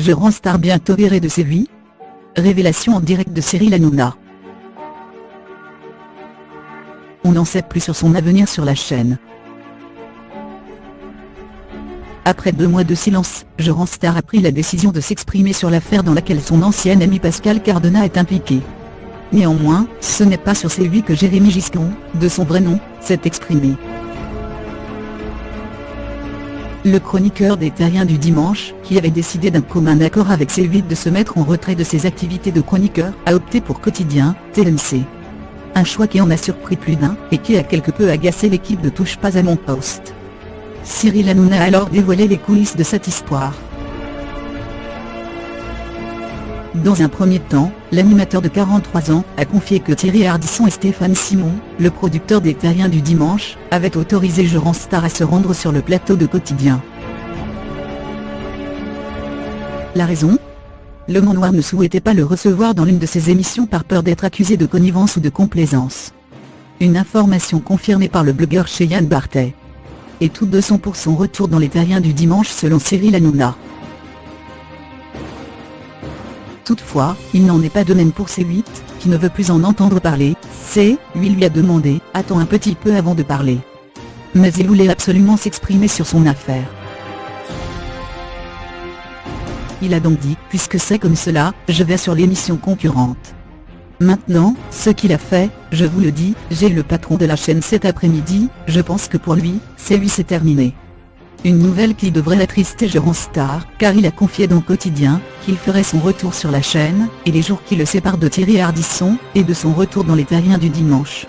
je rends star bientôt viré de série. Révélation en direct de Cyril Hanouna. On n'en sait plus sur son avenir sur la chaîne. Après 2 mois de silence, Je rends star a pris la décision de s'exprimer sur l'affaire dans laquelle son ancien ami Pascal Cardona est impliqué. Néanmoins, ce n'est pas sur C8 que Jérémy Giscon, de son vrai nom, s'est exprimé. Le chroniqueur des Terriens du Dimanche, qui avait décidé d'un commun accord avec C8 de se mettre en retrait de ses activités de chroniqueur, a opté pour Quotidien, TMC. Un choix qui en a surpris plus d'un, et qui a quelque peu agacé l'équipe de Touche pas à mon poste. Cyril Hanouna a alors dévoilé les coulisses de cette histoire. Dans un premier temps, l'animateur de 43 ans a confié que Thierry Ardisson et Stéphane Simon, le producteur des Terriens du Dimanche, avaient autorisé Je rends star à se rendre sur le plateau de Quotidien. La raison ? L'homme en noir ne souhaitait pas le recevoir dans l'une de ses émissions par peur d'être accusé de connivence ou de complaisance. Une information confirmée par le blogueur Cheyenne Barthé. Et tous deux sont pour son retour dans les Terriens du Dimanche selon Cyril Hanouna. Toutefois, il n'en est pas de même pour C8, qui ne veut plus en entendre parler. C8 lui a demandé « Attends un petit peu avant de parler ». Mais il voulait absolument s'exprimer sur son affaire. Il a donc dit « Puisque c'est comme cela, je vais sur l'émission concurrente ». Maintenant, ce qu'il a fait, je vous le dis, j'ai le patron de la chaîne cet après-midi, je pense que pour lui, C8 c'est terminé. Une nouvelle qui devrait l'attrister Je rends star, car il a confié dans Quotidien, qu'il ferait son retour sur la chaîne, et les jours qui le séparent de Thierry Ardisson, et de son retour dans les Terriens du Dimanche.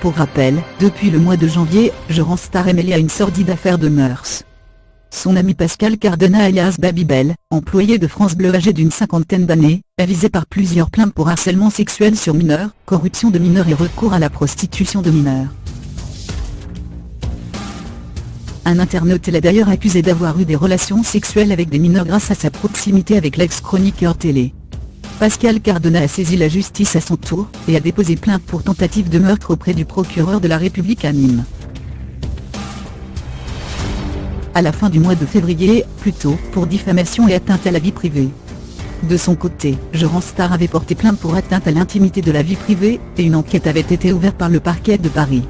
Pour rappel, depuis le mois de janvier, Je rends star est mêlé à une sordide affaire de mœurs. Son ami Pascal Cardona alias Babybel, employé de France Bleu âgé d'une 50aine d'années, est visé par plusieurs plaintes pour harcèlement sexuel sur mineurs, corruption de mineurs et recours à la prostitution de mineurs. Un internaute l'a d'ailleurs accusé d'avoir eu des relations sexuelles avec des mineurs grâce à sa proximité avec l'ex-chroniqueur télé. Pascal Cardona a saisi la justice à son tour, et a déposé plainte pour tentative de meurtre auprès du procureur de la République à Nîmes. À la fin du mois de février, plutôt pour diffamation et atteinte à la vie privée. De son côté, Je rends star avait porté plainte pour atteinte à l'intimité de la vie privée, et une enquête avait été ouverte par le parquet de Paris.